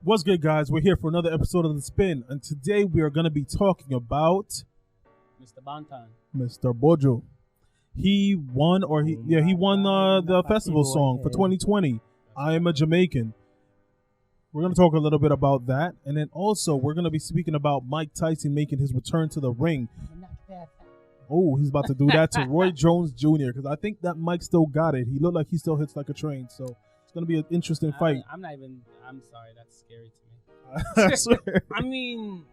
What's good, guys? We're here for another episode of The Spin, and today we are going to be talking about Mr. Bantan. Mr. Buju. He won the festival song for 2020. I Am a Jamaican. We're going to talk a little bit about that, and then also we're going to be speaking about Mike Tyson making his return to the ring. Oh, he's about to do that to Roy Jones Jr. because I think that Mike still got it. He looked like he still hits like a train, so it's going to be an interesting fight. I'm sorry, that's scary to me. I swear. I mean,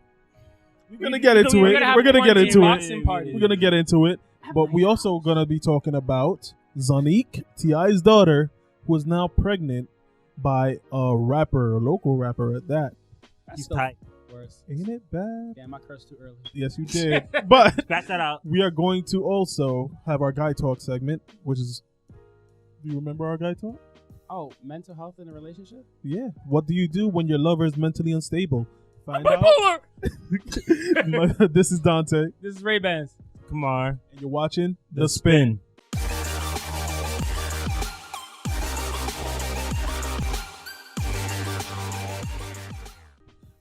we're going to get into it. We're going to get into it. Party. We're going to get into it. But we also going to be talking about Zonnique, T.I.'s daughter, who is now pregnant by a local rapper at that. He's tight. Worse. Ain't it bad? Damn, I cursed too early. Yes, you did. But scratch that out. We are going to also have our Guy Talk segment, which is, do you remember our Guy Talk? Oh, mental health in a relationship? Yeah. What do you do when your lover is mentally unstable? Find out. This is Dante. This is Ray-Bans. Kumar. And you're watching The Spin.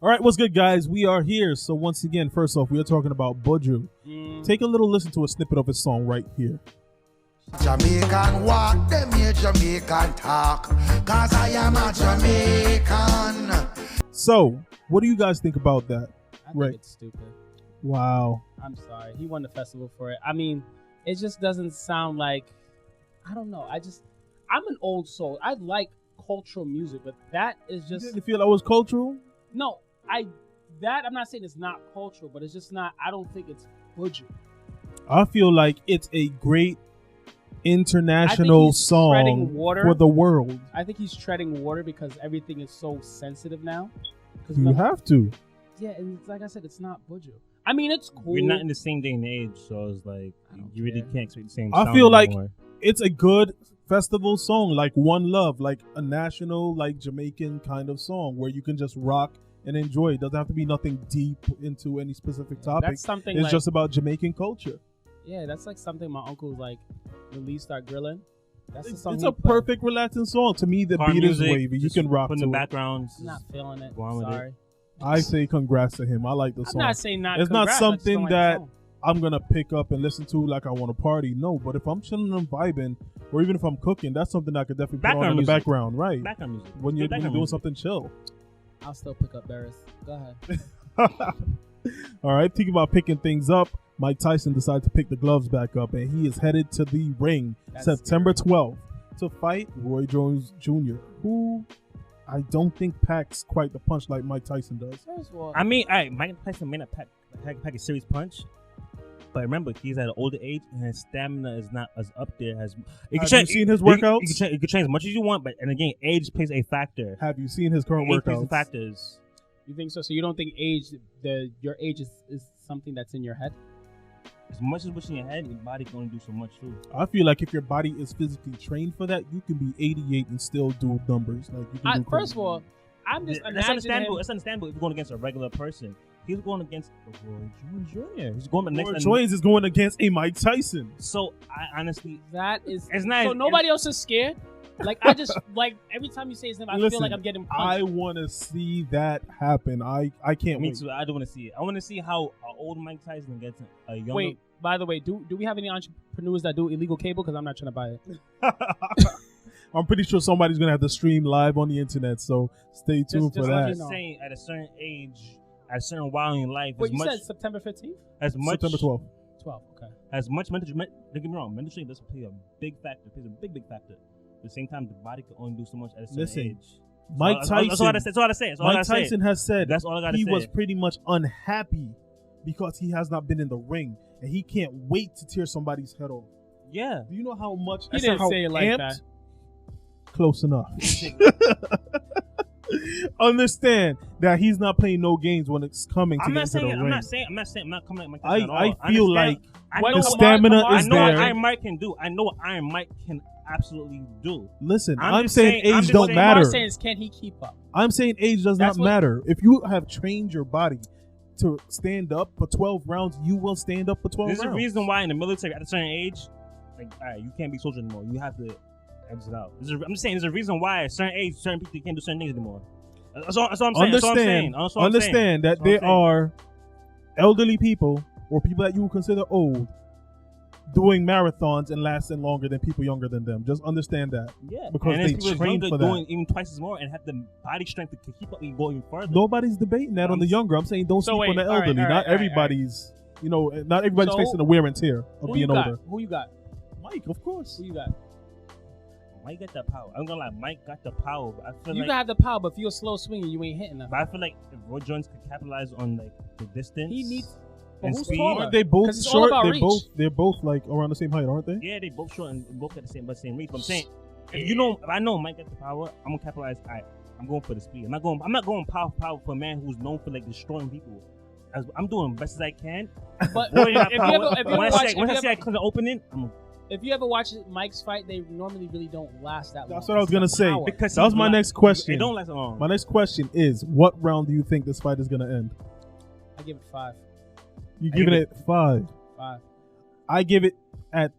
All right, what's good, guys? We are here. So once again, first off, we are talking about Buju. Take a little listen to a snippet of his song right here. Jamaican walk, them here Jamaican talk, cause I am a Jamaican. So, what do you guys think about that? I think it's stupid. Wow. I'm sorry. He won the festival for it. I mean, it just doesn't sound like, I don't know. I'm an old soul. I like cultural music, but that is just... You didn't feel that was cultural? No, I'm not saying it's not cultural, but it's just not, I don't think it's Buju. I feel like it's a great international song for the world. I think he's treading water because everything is so sensitive now. You have to. Yeah, and like I said, it's not Buju. I mean, it's cool. We're not in the same day and age, so it's like you really can't expect the same. I feel like it's a good festival song, like One Love, like a national, like Jamaican kind of song where you can just rock and enjoy. It doesn't have to be nothing deep into any specific topic. That's something. It's just about Jamaican culture. Yeah, that's like something my uncle like when we start grilling. It's a perfect relaxing song. To me, the beat is wavy. You can rock to it. In the background. I'm not feeling it. Sorry. I say congrats to him. I like the song. I'm not saying not. It's not something that I'm gonna pick up and listen to like I want to party. No, but if I'm chilling and vibing, or even if I'm cooking, that's something I could definitely put on in the background, right? Background music. When you're doing something chill. I'll still pick up Barris. Go ahead. All right, thinking about picking things up, Mike Tyson decided to pick the gloves back up, and he is headed to the ring September 12th to fight Roy Jones Jr., who I don't think packs quite the punch like Mike Tyson does. First of all, I mean, Mike Tyson may not pack a serious punch, but remember, he's at an older age and his stamina is not as up there as. Have you seen his workouts? You can train as much as you want, but and again, age plays a factor. Have you seen his current workouts? Factors. You think so? So you don't think your age is something that's in your head? As much as what's in your head, your body going to do so much too. I feel like if your body is physically trained for that, you can be 88 and still do numbers. Like you can do first of all, I'm just that's understandable. It's understandable if you're going against a regular person. He's going against Roy Jones Jr. He's going next. Roy Jones is going against a Mike Tyson. So I honestly, it's not. So nobody else is scared. Like I just like every time you say his name, I feel like I'm getting punched. I want to see that happen. I can't wait. Me too. I do want to see it. I want to see how an old Mike Tyson gets a young. Wait, by the way, do we have any entrepreneurs that do illegal cable? Because I'm not trying to buy it. I'm pretty sure somebody's gonna have to stream live on the internet. So stay tuned for that. I'm just saying, at a certain age, at a certain while in life. Wait, you said September 15th? September 12th. 12. Okay. As much mental, don't get me wrong, mental training does play a big factor. Plays a big factor. At the same time, the body can only do so much at a certain age. Mike Tyson. That's all I say. Mike Tyson has said that's all I gotta he say. was pretty much unhappy because he has not been in the ring and he can't wait to tear somebody's head off. Yeah. Do you know how much? He didn't say it like that. Close enough. Understand that he's not playing no games when it's coming to get into the ring. I'm not coming at Mike Tyson at all. I feel like the stamina is there. I know what Iron Mike can do. I know what Iron Mike can absolutely do. Listen, I'm saying age don't matter. What I'm saying is, can he keep up? I'm saying age does not matter. If you have trained your body to stand up for 12 rounds, you will stand up for 12 rounds. There's a reason why in the military at a certain age, like, all right, you can't be a soldier anymore. You have to exit out. I'm just saying there's a reason why at a certain age, certain people can't do certain things anymore. That's all I'm saying. Understand that there are elderly people or people that you would consider old doing marathons and lasting longer than people younger than them. Just understand that. Yeah, because they train for that. Doing even twice as more and have the body strength to keep up and go even further. Nobody's debating that on the younger. I'm saying don't sleep on the elderly. Not everybody's, not everybody's facing the wear and tear of being older. Who you got? Mike, of course. Who you got? Mike got the power. I'm gonna lie, Mike got the power. But I feel you like can have the power, but if you're slow swinging, you ain't hitting them. But I feel like if Roy Jones could capitalize on like the distance, he needs. And who's speed. taller? Aren't they both it's short? all about They're both like around the same height, aren't they? Yeah, they both short and both at the same reach. But I'm saying, if I know Mike got the power, I'm gonna capitalize. I'm going for the speed. I'm not going power for a man who's known for like destroying people. I'm doing the best as I can. But when I see I come to opening, if you ever watch Mike's fight, they normally really don't last that long. That's what I was gonna say. Because that was my next question. They don't last long. My next question is, what round do you think this fight is gonna end? I give it 5. You giving it 5? 5. I give it at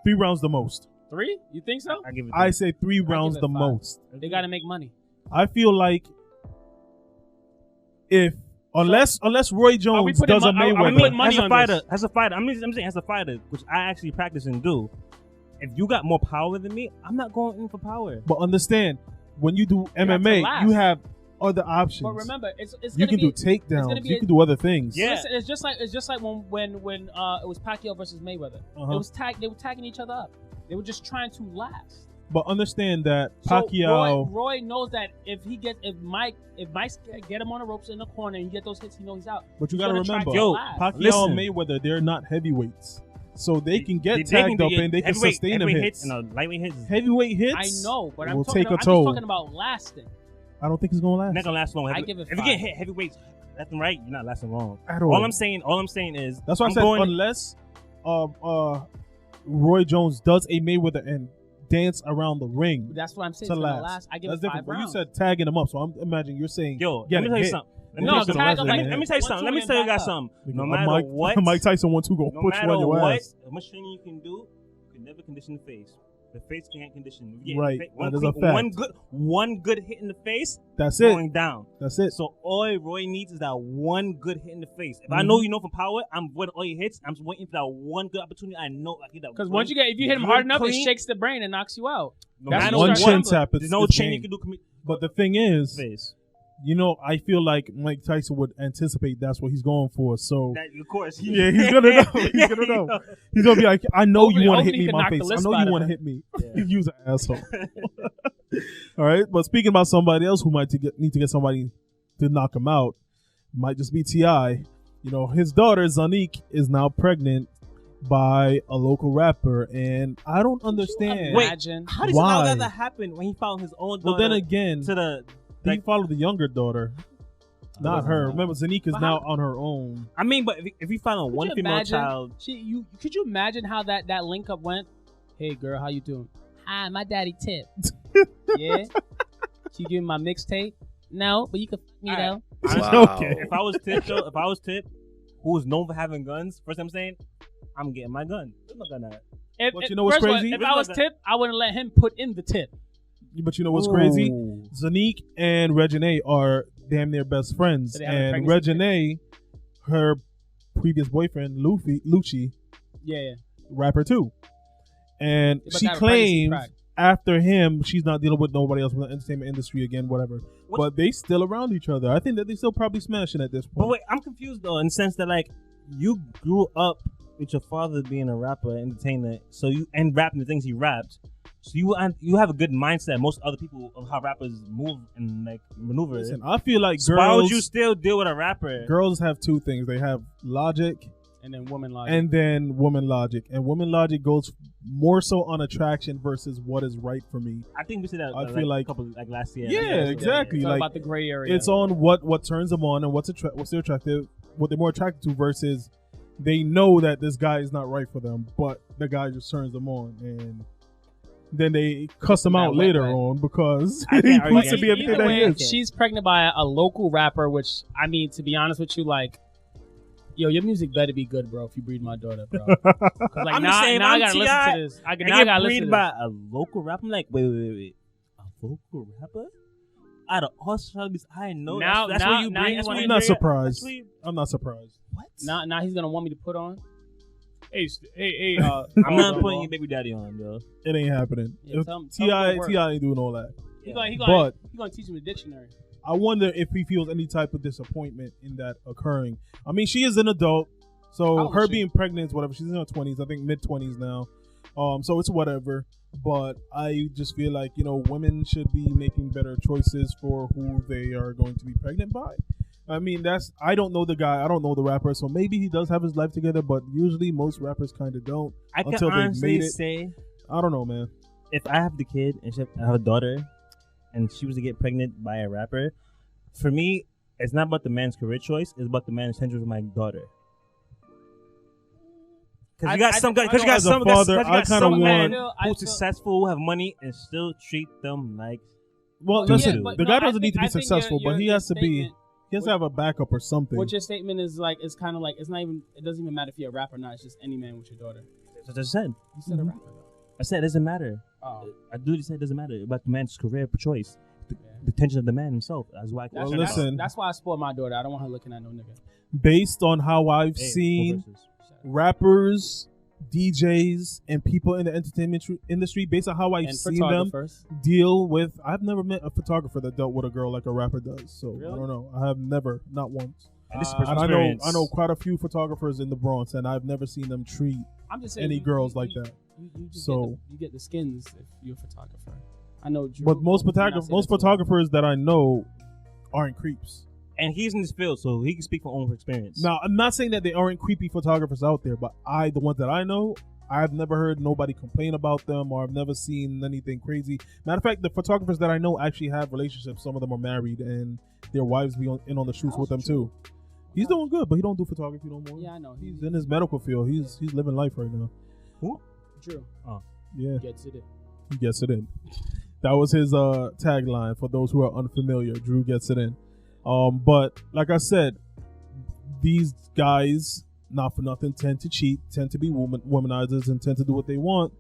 3 rounds the most. 3? You think so? I give it. I say 3 rounds the 5. most. They got to make money. I feel like unless Roy Jones does a Mayweather, as a fighter, I'm saying as a fighter, which I actually practice and do. If you got more power than me, I'm not going in for power. But understand, when you do MMA, you have other options. But remember, it's you can do takedowns. You can do other things. Yeah, it's just like when it was Pacquiao versus Mayweather. They were tagging each other up. They were just trying to last. But understand that Pacquiao, so Roy knows that if Mike get him on the ropes in the corner and you get those hits, he knows he's out. But you got to remember, Pacquiao and Mayweather, they're not heavyweights. So they can get tagged up and they can sustain them hits. Lightweight hits. Heavyweight hits. I know, but I'm just talking about lasting. I don't think it's gonna last. Not gonna last long. I give it 5. If you get hit heavyweights left and right, you're not lasting long. At all. All I'm saying is that's why I said unless Roy Jones does a Mayweather and dance around the ring. That's what I'm saying. To last. I give it 5 rounds. You said tagging him up, so I'm imagining you're saying let me tell you something. Let me tell you something. Let me tell you guys something. No matter what, Mike Tyson 1-2 go push you on your ass. How much training you can do, you can never condition the face. The face can't condition. Right. That is a fact. One good hit in the face. That's it. Going down. That's it. So all Roy needs is that one good hit in the face. If I know you know for power, I'm with all your hits. I'm just waiting for that one good opportunity. I know I get that. Because if you hit him hard enough, it shakes the brain and knocks you out. That's one chin tap. There's no chain you can do. But the thing is, I feel like Mike Tyson would anticipate that's what he's going for. So of course, he's gonna know. He's gonna know. He's gonna be like, I know you want to hit me in my face. I know you want to hit me. Use an asshole. All right, but speaking about somebody else who might need to get somebody to knock him out, might just be T.I. His daughter Zonnique is now pregnant by a local rapper, and I don't understand. Wait, how does that happen when he found his own daughter? Well, then again, he followed the younger daughter, not her. Remember, Zonnique is now on her own. I mean, but if you found a one female child, could you imagine how that link up went? Hey, girl, how you doing? Hi, my daddy Tip. Yeah, she giving my mixtape. No, but you could, Wow. Okay. If I was Tip, who was known for having guns, first I'm saying, I'm getting my gun. Where's my gun at? But you know what's crazy? If I was Tip, I wouldn't let him put in the tip. But you know what's crazy? Zonnique and Reginae are damn near best friends. So and Reginae, her previous boyfriend, Lucci, rapper too. And she claims after him, she's not dealing with nobody else in the entertainment industry again, whatever. But they still around each other. I think that they still probably smashing at this point. But wait, I'm confused though, in the sense that like you grew up with your father being a rapper, entertainer, and rapping the things he raps. So you have a good mindset. Most other people of how rappers move and like maneuver. Listen, I feel like girls. Why would you still deal with a rapper? Girls have 2 things. They have logic, and then woman logic. And woman logic goes more so on attraction versus what is right for me. I think we said that. I feel like last year. Yeah, exactly. It's like about the gray area. It's on what turns them on and what's they're attractive, what they're more attracted to versus they know that this guy is not right for them, but the guy just turns them on and then they cuss him out later on because he wants to be everything that he is. She's pregnant by a local rapper, which, I mean, to be honest with you, like, your music better be good, bro, if you breed my daughter, bro. Like, I'm now I gotta listen to this. I get breed by a local rapper. I'm like, wait. A local rapper? out of all celebrities I know. Now- that's now- what you now bring. you That's what wanna you I'm not bring- surprised. that's what you- I'm not surprised. What? Now he's gonna want me to put on. Hey. I'm not putting your baby daddy on, yo. It ain't happening. Yeah, tell him Ti what works. ain't doing all that. He gonna teach him the dictionary. I wonder if he feels any type of disappointment in that occurring. I mean, she is an adult, so How old her is she? being pregnant is whatever. She's in her 20s, I think mid-20s now. So it's whatever. But I just feel like, women should be making better choices for who they are going to be pregnant by. I mean, I don't know the guy. I don't know the rapper, so maybe he does have his life together, but usually most rappers kind of don't I can until they've honestly made it. say, I don't know, man. if I have the kid and I have a daughter, and she was to get pregnant by a rapper, for me, it's not about the man's career choice. It's about the man's intentions with my daughter. Because you got some guys. Because you got as a some father, guys. I kinda men want- who's successful, who have money, and still treat them like. Well, Yeah, listen, but the no, guy I doesn't think- need to I be think successful, your but he has to be. statement- He has to have a backup or something. What your statement is like, it's kind of like, it's not even, it doesn't even matter if you're a rapper or not. It's just any man with your daughter. That's what I said. You said a rapper though. I said it doesn't matter. Oh, I do say it doesn't matter about the man's career choice. yeah. The intention of the man himself. That's why. That's, Well, listen. that's why I spoil my daughter. I don't want her looking at no nigga. Based on how I've Hey, seen full verses. rappers, DJs, and people in the entertainment industry, based on how I've And seen them photographers. deal with, I've never met a photographer that dealt with a girl like a rapper does. So I Really? don't know. I have never, not once. And this is Uh, personal And I experience. know quite a few photographers in the Bronx, and I've never seen them treat I'm just saying, any girls like that. You just So- you get the skins if you're a photographer. I know. Drew, But most would not say that to me. photographers that I know aren't creeps. And he's in this field, so he can speak from own experience. Now, I'm not saying that there aren't creepy photographers out there, but the ones that I know, I've never heard nobody complain about them, or I've never seen anything crazy. Matter of fact, the photographers that I know actually have relationships. Some of them are married, and their wives be in on the shoots with them too. He's doing good, but he don't do photography no more. Yeah, I know. He's in his medical field. He's living life right now. Drew. Yeah, Gets it in. he gets it in. That was his tagline for those who are unfamiliar. Drew gets it in. But like I said, these guys, not for nothing, tend to cheat, tend to be womanizers, and tend to do what they want.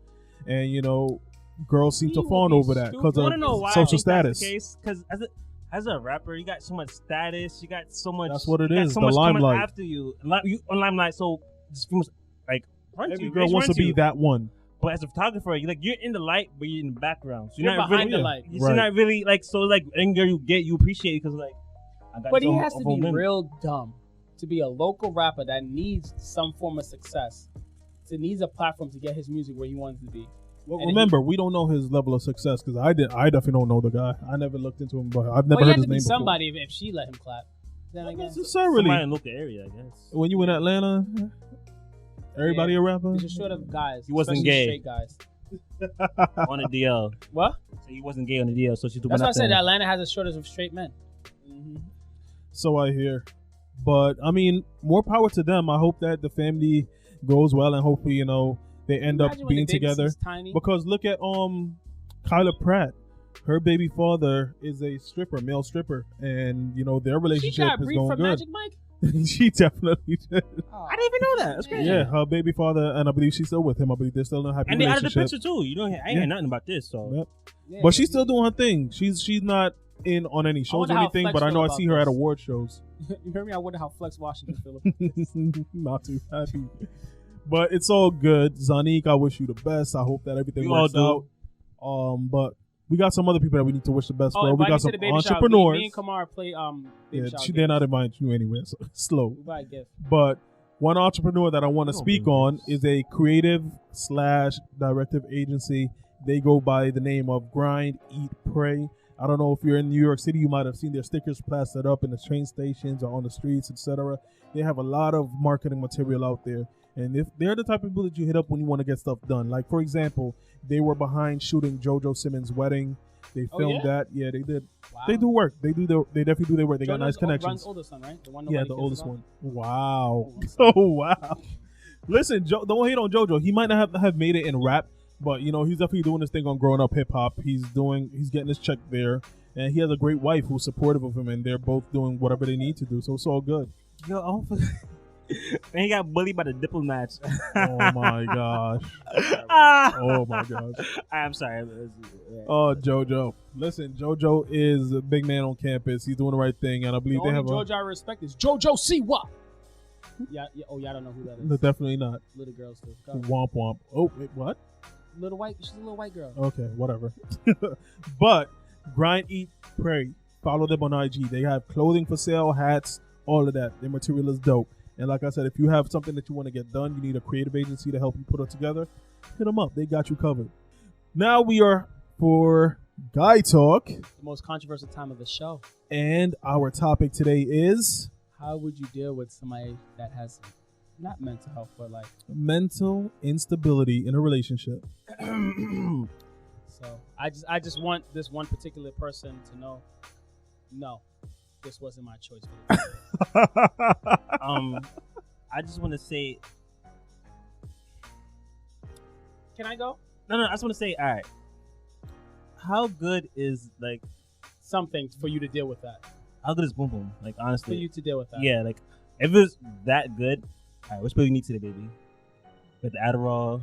And girls seem to He fawn would be over that stupid. because You of want to know why social I think status. That's the case? Because as a rapper, you got so much status. You got so much. That's what it you got is, So the much coming limelight. after you. You on limelight, so just from like run Every you, girl bitch, wants run to be you. that one. But as a photographer, you're in the light, but you're in the background. So You're not behind really, the light. You're Right. not really any girl you get, you appreciate it because I got But this he on- has to on be women. real dumb to be a local rapper that needs some form of success. So needs a platform to get his music where he wants to be. Well, And remember, we don't know his level of success because I definitely don't know the guy. I never looked into him, but I've never Well, he heard had his to be name somebody if she let him clap. Then before. again, Not necessarily. Somebody in the local area, I guess. When you in Atlanta, everybody a rapper. he's just short of guys. He wasn't especially gay. Straight guys. On the DL. What? So he wasn't gay on the DL, so she's doing That's why I said nothing. Atlanta has a shortage of straight men. So I hear. But I mean, more power to them. I hope that the family goes well, and hopefully, they end up Imagine when being the baby together. sees Tiny. Because look at Kyla Pratt. Her baby father is a male stripper, and their She relationship got is briefed going from good. Magic Mike. She definitely did. I didn't even know that. That's crazy. Yeah, her baby father, and I believe she's still with him. I believe they're still in a happy And they out of the relationship. picture too. You don't. I ain't Yeah. hear nothing about this. So Yep. Yeah, But she's still doing her thing. She's not in on any shows wonder or how anything, Flex but I feel know I about see her at this. award shows. You heard me? I wonder how Flex Washington feel. Not too happy. But it's all good. Zonnique, I wish you the best. I hope that everything We all works do. out. But we got some other people that we need to wish the best for. We invite me got to some the baby shower. entrepreneurs. Me and Kamar play baby Yeah, shower they're not games. inviting you anyway, so slow. We buy a gift. But one entrepreneur that I want to Oh, speak goodness. on is a creative / directive agency. They go by the name of Grind, Eat, Pray. I don't know if you're in New York City, you might have seen their stickers plastered up in the train stations or on the streets, etc. They have a lot of marketing material out there. And if they're the type of people that you hit up when you want to get stuff done. Like, for example, they were behind shooting JoJo Simmons' wedding. They Oh, filmed yeah? that. Yeah, they did. Wow. They do work. They definitely do their work. They got nice JoJo's connections. oldest son, right? The one Yeah, nobody the cares oldest about? one. Wow. Oh, Oh, wow. Listen, don't hate on JoJo. He might not have made it in rap, but he's definitely doing this thing on growing up hip hop. He's getting his check there, and he has a great wife who's supportive of him, and they're both doing whatever they need to do. So it's all good. yo, And he got bullied by the diplomats. Oh my gosh. Oh my gosh. I'm sorry. Oh, JoJo. Listen, JoJo is a big man on campus. He's doing the right thing, and I believe they have JoJo I respect is JoJo Siwa. Yeah. Oh, y'all don't know who that is. Definitely not. Little girls too. Womp womp. Oh, wait, what? She's a little white girl. Okay, whatever. But Grind, Eat, Pray. Follow them on IG. They have clothing for sale, hats, all of that. Their material is dope. And like I said, if you have something that you want to get done, you need a creative agency to help you put it together, hit them up. They got you covered. Now we are for Guy Talk. The most controversial time of the show. And our topic today is... How would you deal with somebody that has not mental health, but like... mental instability in a relationship. So I just want this one particular person to know, no, this wasn't my choice. I just want to say... Can I go? No, I just want to say, all right. How good is, like... something for you to deal with that? How good is Boom Boom? Like, honestly. For you to deal with that. Yeah, like, if it's that good, all right, what's what you need today, baby? Get the Adderall,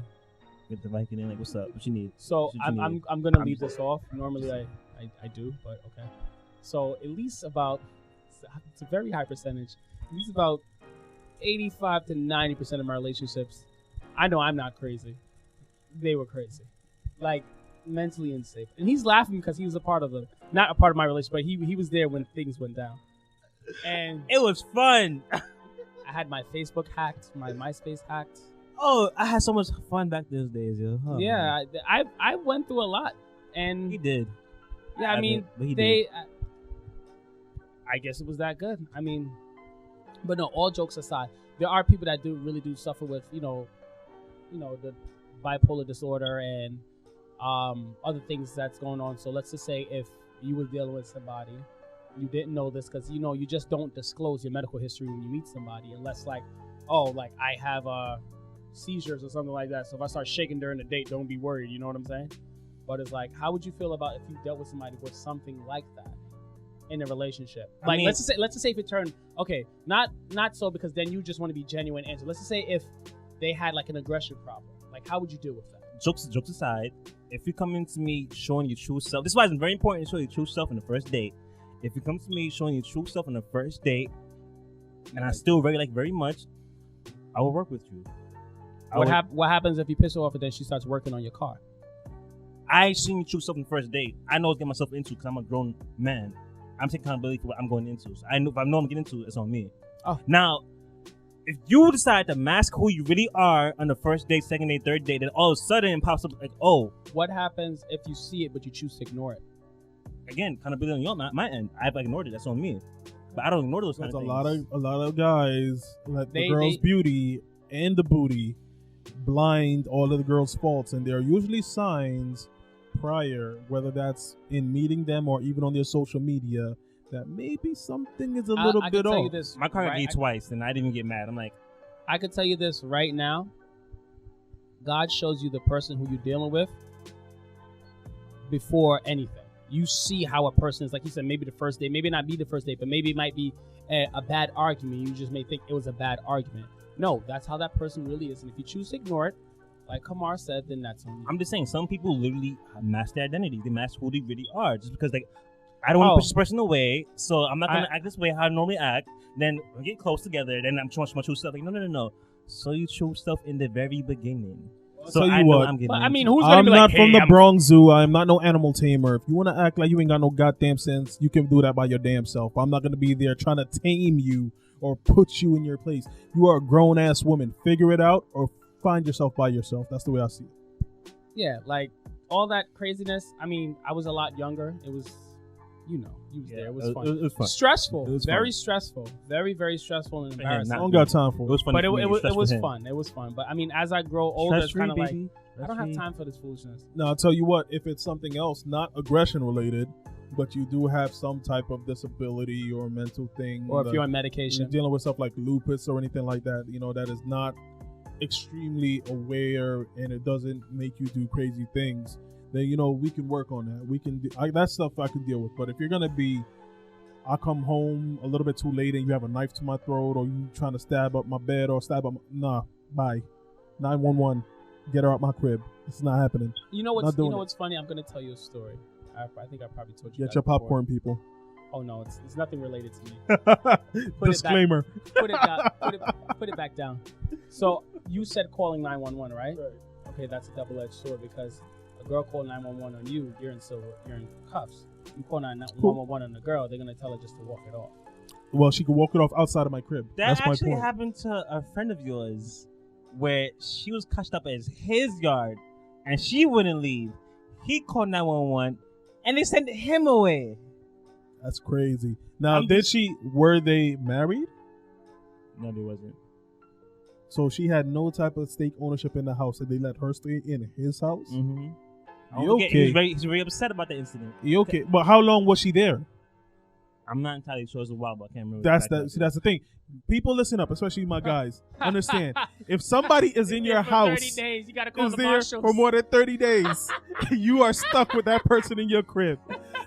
get the Vicodin, like, what's up? What you need? So I'm gonna leave this off. Normally I do, but okay. So at least about, it's a very high percentage. At least about 85 to 90% of my relationships, I know I'm not crazy. They were crazy, like mentally unsafe. And he's laughing because he was not a part of my relationship, but he was there when things went down. And it was fun. I had my Facebook hacked, my MySpace hacked. Oh, I had so much fun back those days, yo. Oh, yeah, I went through a lot, and he did. Yeah, I mean, did. I guess it was that good. I mean, but no. All jokes aside, there are people that really do suffer with the bipolar disorder and other things that's going on. So let's just say if you were dealing with somebody, you didn't know this because you just don't disclose your medical history when you meet somebody unless like I have seizures or something like that. So if I start shaking during the date, don't be worried. You know what I'm saying? But it's like, how would you feel about if you dealt with somebody with something like that in a relationship? Like, let's just say if it turned not so, because then you just want to be genuine answer. Let's just say if they had like an aggression problem, like how would you deal with that? Jokes aside, if you come into me showing your true self, this is why it's very important to show your true self on the first date. If you come to me showing your true self on the first date, and I still very much, I will work with you. What happens if you piss her off and then she starts working on your car? I seen your true self on the first date. I know what to get myself into because I'm a grown man. I'm taking accountability for what I'm going into. So I know if I know I'm getting into, it's on me. Oh. Now, if you decide to mask who you really are on the first date, second date, third date, then all of a sudden it pops up like, oh. What happens if you see it but you choose to ignore it? Again, accountability on my end. I've ignored it. That's on me. But I don't ignore those kind of things. A lot of guys let the girl's beauty and the booty blind all of the girls' faults, and there are usually signs prior, whether that's in meeting them or even on their social media, that maybe something is a little bit off. You this, my car got beat twice, and I didn't even get mad. I'm like, I could tell you this right now. God shows you the person who you're dealing with before anything. You see how a person is, like he said, maybe the first date, maybe not be the first date, but maybe it might be a bad argument. You just may think it was a bad argument. No, that's how that person really is. And if you choose to ignore it, like Kamar said, then that's on you. I'm just saying, some people literally mask their identity. They mask who they really are. Just because, like, I don't want to push this person away, so I'm not going to act this way how I normally act. Then we get close together, then I'm showing my true self. Like, no. So you true self in the very beginning. So I know I'm getting who's going to be like, not from the Bronx Zoo. I'm not no animal tamer. If you want to act like you ain't got no goddamn sense, you can do that by your damn self. I'm not going to be there trying to tame you or put you in your place. You are a grown-ass woman. Figure it out or find yourself by yourself. That's the way I see it. Yeah, like all that craziness. I mean, I was a lot younger. It was, you was there. It was fun. It was fun. Stressful. It was very fun. Stressful. Very, very stressful and embarrassing. I don't got time for it. It was fun. But it was fun. It was fun. But I mean, as I grow older, it's kind of like, I don't have time for this foolishness. No, I'll tell you what, if it's something else, not aggression related, but you do have some type of disability or mental thing, or if you're on medication, you're dealing with stuff like lupus or anything like that, that is not extremely aware and it doesn't make you do crazy things, then we can work on that. We can do that stuff I can deal with. But if you're gonna be I come home a little bit too late and you have a knife to my throat, or you trying to stab up my bed or stab up nah, bye. 911. Get her out my crib. It's not happening. You know what's funny? I'm gonna tell you a story. I think I probably told you. Get your popcorn, people. Oh no, it's nothing related to me. Disclaimer. Put it back down. So you said calling 911, right? Right. Okay, that's a double-edged sword because a girl called 911 on you, you're in cuffs. You call 911 on the girl, they're gonna tell her just to walk it off. Well, she could walk it off outside of my crib. That that's my actually point. happened to a friend of yours, where she was cushed up as his yard, and she wouldn't leave. He called 911, and they sent him away. That's crazy. Now, were they married? No, they wasn't. So she had no type of stake ownership in the house, and they let her stay in his house? Mm-hmm. Okay. He's very upset about the incident. Okay. But how long was she there? I'm not entirely sure. It's a while, but I can't remember. That's the thing. People listen up, especially my guys. Understand, if somebody is in your house 30 days, you gotta call the there marshals. for more than 30 days, you are stuck with that person in your crib.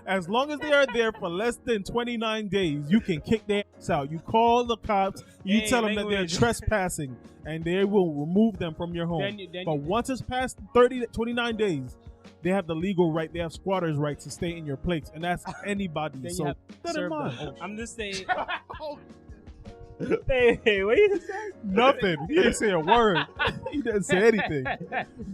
As long as they are there for less than 29 days, you can kick their ass out. You call the cops, you tell them that they're trespassing, and they will remove them from your home. But once it's past 29 days, they have the legal right, they have squatters' right to stay in your place, and that's anybody. So that in mind. I'm just saying. Hey, what you say? Nothing. He didn't say a word. He didn't say anything.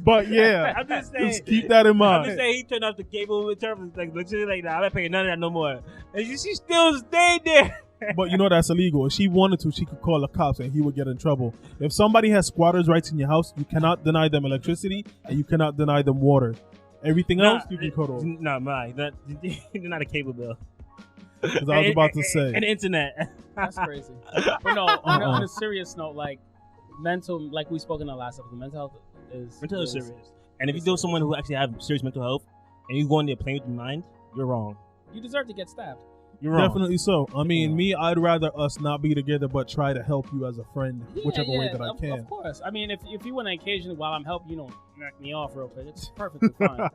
But yeah, I'm just saying. Just keep that in mind. I'm just saying he turned off the cable with her, like literally like, nah, I'm not paying none of that no more. And she still stayed there. But you know that's illegal. If she wanted to, she could call the cops and he would get in trouble. If somebody has squatters' rights in your house, you cannot deny them electricity and you cannot deny them water. Everything else you can cut off. No, not a cable bill. Because I was about to say. And internet. That's crazy. But no, on a serious note, like like we spoke in the last episode, mental health is serious. And if you deal with someone who actually have serious mental health and you go in there playing with your mind, you're wrong. You deserve to get stabbed. You're wrong. Definitely so. I mean, I'd rather us not be together, but try to help you as a friend, whichever way that I can. Of course. I mean, if you want to occasionally, while I'm helping, knock me off real quick, it's perfectly fine.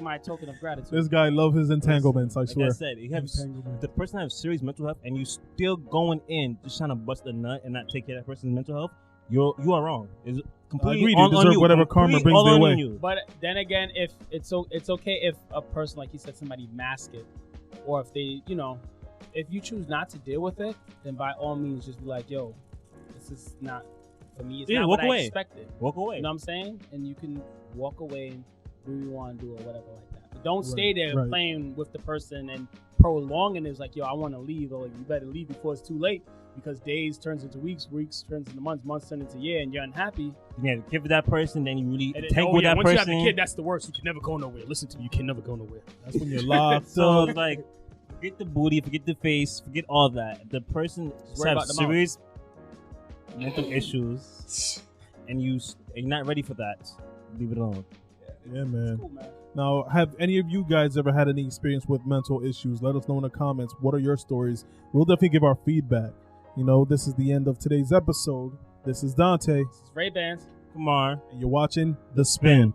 My token of gratitude. This guy loves his entanglements, I swear. Like I said, the person has serious mental health and you still going in just trying to bust a nut and not take care of that person's mental health, you are wrong. It's completely I agree. You deserve whatever karma brings their way. But then again, if it's okay if a person, like you said, somebody mask it, or if they, if you choose not to deal with it, then by all means just be like, yo, this is not for me. It's not what I expected. Walk away. You know what I'm saying? And you can walk away and do what you want to do or whatever like that. But don't stay there playing with the person and prolonging it. It's like, yo, I want to leave. Or like, you better leave before it's too late, because days turns into weeks, weeks turns into months, months turn into year, and you're unhappy. Yeah, give it that person, then you really tank with that person. Once you have the kid, that's the worst. You can never go nowhere. Listen to me, you can never go nowhere. That's when you're locked. So it's like, forget the booty, forget the face, forget all that. If the person has serious mental issues and you're not ready for that, leave it alone. Yeah, man. Cool, man. Now, have any of you guys ever had any experience with mental issues? Let us know in the comments. What are your stories? We'll definitely give our feedback. This is the end of today's episode. This is Dante. This is Ray Bans. Kumar. And you're watching The Spin.